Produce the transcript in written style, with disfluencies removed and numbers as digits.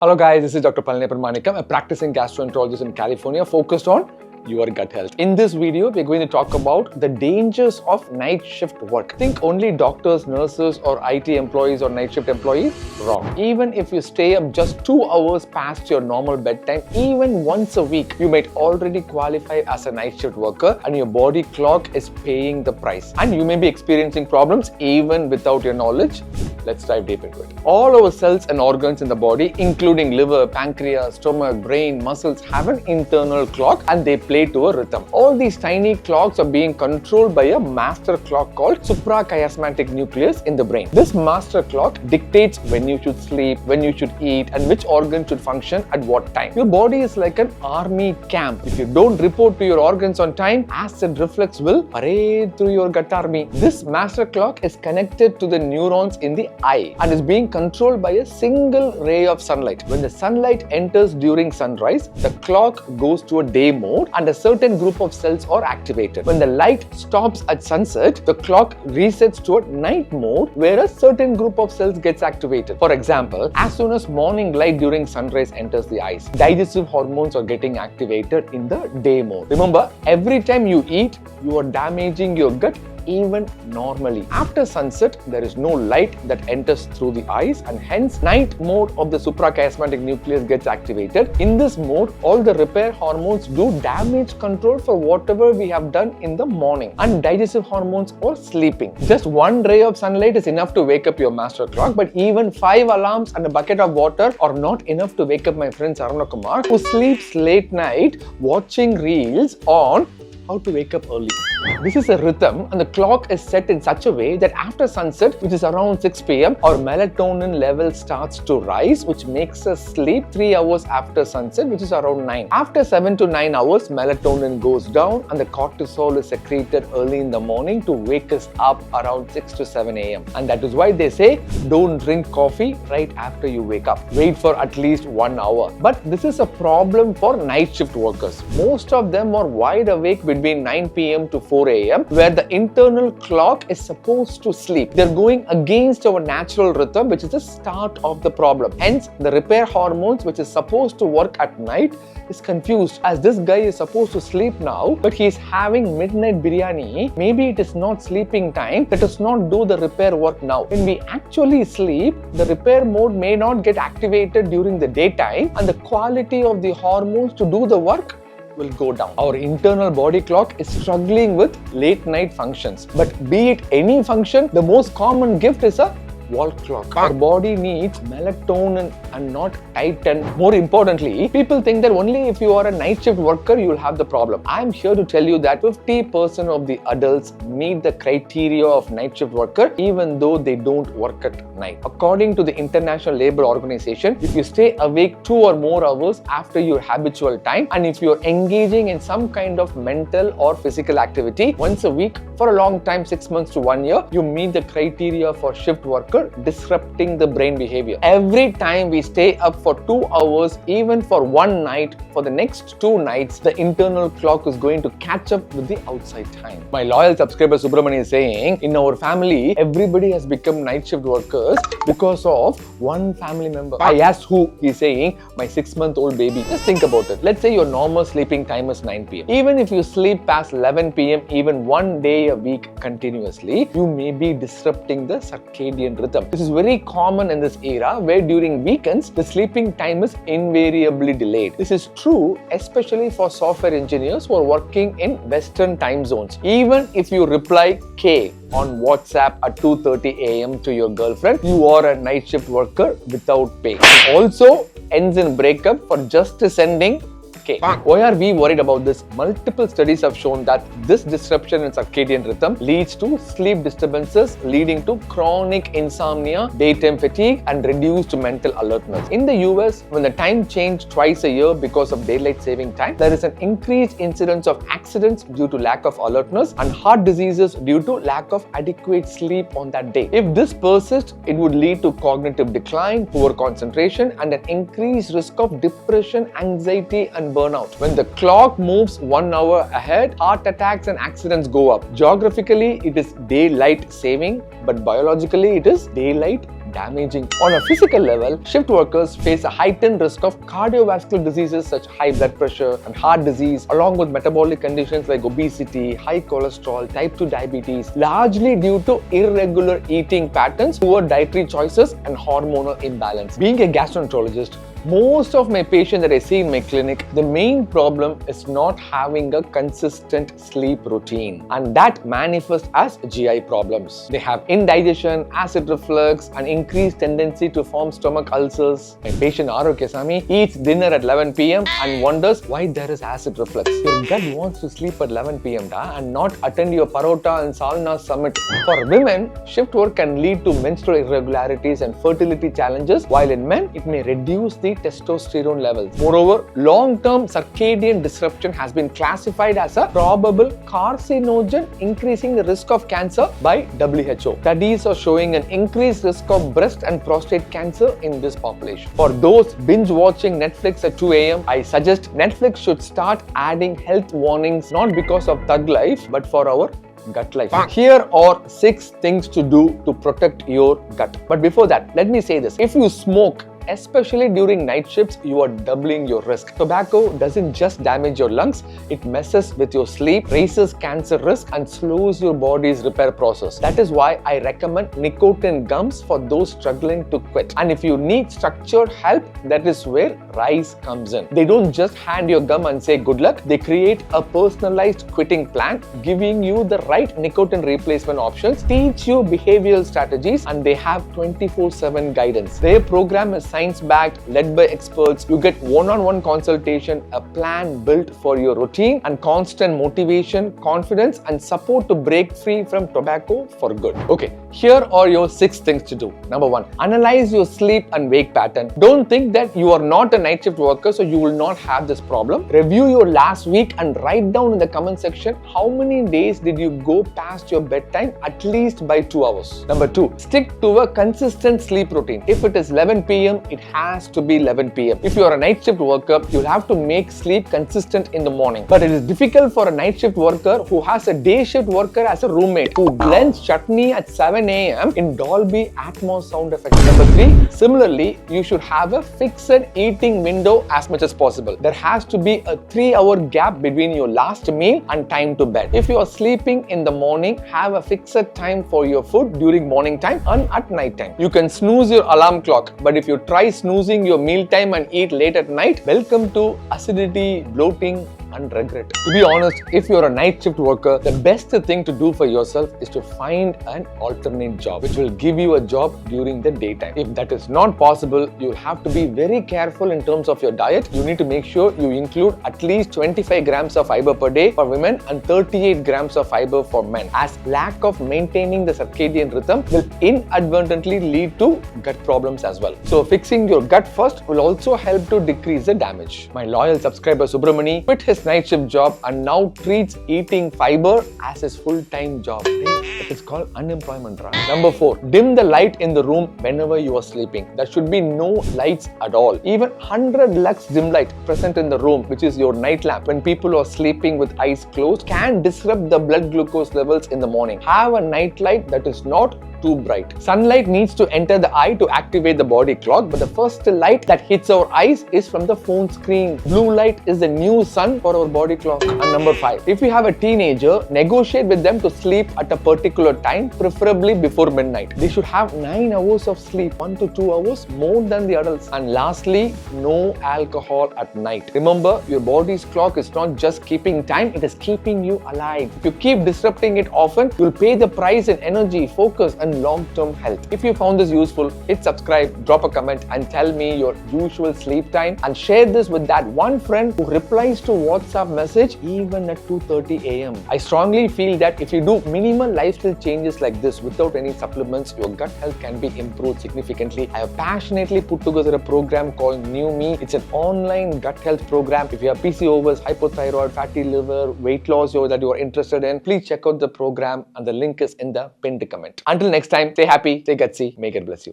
Hello guys, this is Dr. Palani Parmanikam, a practicing gastroenterologist in California focused on your gut health. In this video, we're going to talk about the dangers of night shift work. Think only doctors, nurses or IT employees or night shift employees? Wrong. Even if you stay up just 2 hours past your normal bedtime, even once a week, you might already qualify as a night shift worker and your body clock is paying the price. And you may be experiencing problems even without your knowledge. Let's dive deep into it. All our cells and organs in the body, including liver, pancreas, stomach, brain, muscles, have an internal clock and they play to a rhythm. All these tiny clocks are being controlled by a master clock called suprachiasmatic nucleus in the brain. This master clock dictates when you should sleep, when you should eat, and which organ should function at what time. Your body is like an army camp. If you don't report to your organs on time, acid reflux will parade through your gut army. This master clock is connected to the neurons in the eye and is being controlled by a single ray of sunlight. When the sunlight enters during sunrise, the clock goes to a day mode and a certain group of cells are activated. When the light stops at sunset, the clock resets to a night mode where a certain group of cells gets activated. For example, as soon as morning light during sunrise enters the eyes, digestive hormones are getting activated in the day mode. Remember, every time you eat, you are damaging your gut even normally. After sunset, there is no light that enters through the eyes and hence night mode of the suprachiasmatic nucleus gets activated. In this mode, all the repair hormones do damage control for whatever we have done in the morning and digestive hormones are sleeping. Just one ray of sunlight is enough to wake up your master clock, but even 5 alarms and a bucket of water are not enough to wake up my friend Sarana Kumar, who sleeps late night watching reels on how to wake up early. This is a rhythm and the clock is set in such a way that after sunset, which is around 6 p.m, our melatonin level starts to rise, which makes us sleep 3 hours after sunset, which is around 9. After 7 to 9 hours, melatonin goes down and the cortisol is secreted early in the morning to wake us up around 6 to 7 a.m. And that is why they say, don't drink coffee right after you wake up. Wait for at least 1 hour. But this is a problem for night shift workers. Most of them are wide awake between 9 p.m. to 4 a.m. where the internal clock is supposed to sleep. They're going against our natural rhythm, which is the start of the problem. Hence, the repair hormones, which is supposed to work at night, is confused as this guy is supposed to sleep now, but he is having midnight biryani. Maybe it is not sleeping time. Let us not do the repair work now. When we actually sleep, the repair mode may not get activated during the daytime and the quality of the hormones to do the work will go down. Our internal body clock is struggling with late night functions. But be it any function, the most common gift is a wall clock. Our body needs melatonin and not titan. More importantly, people think that only if you are a night shift worker, you will have the problem. I am here to tell you that 50% of the adults meet the criteria of night shift worker even though they don't work at night. According to the International Labour Organization, if you stay awake 2 or more hours after your habitual time and if you are engaging in some kind of mental or physical activity once a week for a long time, 6 months to 1 year, you meet the criteria for shift worker, disrupting the brain behavior. Every time we stay up for 2 hours, even for one night, for the next 2 nights, the internal clock is going to catch up with the outside time. My loyal subscriber Subramani is saying, in our family, everybody has become night shift workers because of one family member. I asked who. He's saying, my 6-month-old baby. Just think about it. Let's say your normal sleeping time is 9 p.m. Even if you sleep past 11 p.m, even one day a week continuously, you may be disrupting the circadian rhythm. This is very common in this era where during weekends, the sleeping time is invariably delayed. This is true especially for software engineers who are working in Western time zones. Even if you reply K on WhatsApp at 2:30 a.m. to your girlfriend, you are a night shift worker without pay. It also ends in breakup for just sending K. Why are we worried about this? Multiple studies have shown that this disruption in circadian rhythm leads to sleep disturbances, leading to chronic insomnia, daytime fatigue, and reduced mental alertness. In the US, when the time changed twice a year because of daylight saving time, there is an increased incidence of accidents due to lack of alertness and heart diseases due to lack of adequate sleep on that day. If this persists, it would lead to cognitive decline, poor concentration, and an increased risk of depression, anxiety, and burnout. When the clock moves 1 hour ahead, heart attacks and accidents go up. Geographically, it is daylight saving, but biologically, it is daylight damaging. On a physical level, shift workers face a heightened risk of cardiovascular diseases such as high blood pressure and heart disease, along with metabolic conditions like obesity, high cholesterol, type 2 diabetes, largely due to irregular eating patterns, poor dietary choices, and hormonal imbalance. Being a gastroenterologist, most of my patients that I see in my clinic, the main problem is not having a consistent sleep routine, and that manifests as GI problems. They have indigestion, acid reflux, and increased tendency to form stomach ulcers. My patient Arogyasamy eats dinner at 11 p.m. and wonders why there is acid reflux. Your gut wants to sleep at 11 p.m. and not attend your Parota and Salna summit. For women, shift work can lead to menstrual irregularities and fertility challenges, while in men, it may reduce the testosterone levels. Moreover, long-term circadian disruption has been classified as a probable carcinogen, increasing the risk of cancer by WHO. Studies are showing an increased risk of breast and prostate cancer in this population. For those binge watching Netflix at 2 a.m., I suggest Netflix should start adding health warnings, not because of thug life, but for our gut life. Here are 6 things to do to protect your gut. But before that, let me say this. If you smoke, especially during night shifts, you are doubling your risk. Tobacco doesn't just damage your lungs, it messes with your sleep, raises cancer risk, and slows your body's repair process. That is why I recommend nicotine gums for those struggling to quit. And if you need structured help, that is where RISE comes in. They don't just hand your gum and say good luck, they create a personalized quitting plan, giving you the right nicotine replacement options, teach you behavioral strategies, and they have 24/7 guidance. Their program is science-backed, led by experts. You get one-on-one consultation, a plan built for your routine, and constant motivation, confidence, and support to break free from tobacco for good. Okay, here are your 6 things to do. Number 1, analyze your sleep and wake pattern. Don't think that you are not a night shift worker, so you will not have this problem. Review your last week and write down in the comment section how many days did you go past your bedtime at least by 2 hours. Number 2, stick to a consistent sleep routine. If it is 11 p.m., it has to be 11 p.m. If you are a night shift worker, you'll have to make sleep consistent in the morning. But it is difficult for a night shift worker who has a day shift worker as a roommate who blends chutney at 7 a.m. in Dolby Atmos sound effects. Number 3, similarly, you should have a fixed eating window as much as possible. There has to be a 3-hour gap between your last meal and time to bed. If you are sleeping in the morning, have a fixed time for your food during morning time and at night time. You can snooze your alarm clock, but if you try snoozing your mealtime and eat late at night, welcome to acidity, bloating, and regret. To be honest, if you're a night shift worker, the best thing to do for yourself is to find an alternate job which will give you a job during the daytime. If that is not possible, you'll have to be very careful in terms of your diet. You need to make sure you include at least 25 grams of fiber per day for women and 38 grams of fiber for men, as lack of maintaining the circadian rhythm will inadvertently lead to gut problems as well. So fixing your gut first will also help to decrease the damage. My loyal subscriber Subramani quit his night shift job and now treats eating fiber as his full-time job. It's called unemployment, right? Number 4, dim the light in the room whenever you are sleeping. There should be no lights at all. Even 100 lux dim light present in the room, which is your night lamp, when people are sleeping with eyes closed, can disrupt the blood glucose levels in the morning. Have a night light that is not too bright. Sunlight needs to enter the eye to activate the body clock, but the first light that hits our eyes is from the phone screen. Blue light is the new sun for our body clock. And number 5, if you have a teenager, negotiate with them to sleep at a particular time, preferably before midnight. They should have 9 hours of sleep, 1 to 2 hours more than the adults. And lastly, no alcohol at night. Remember, your body's clock is not just keeping time, it is keeping you alive. If you keep disrupting it often, you'll pay the price in energy, focus, and long-term health. If you found this useful, hit subscribe, drop a comment, and tell me your usual sleep time, and share this with that one friend who replies to WhatsApp message even at 2:30 a.m. I strongly feel that if you do minimal lifestyle changes like this without any supplements, your gut health can be improved significantly. I have passionately put together a program called New Me. It's an online gut health program. If you have PCOS, hypothyroid, fatty liver, weight loss that you are interested in, please check out the program, and the link is in the pinned comment. Until next time, stay happy, stay gutsy, may God bless you.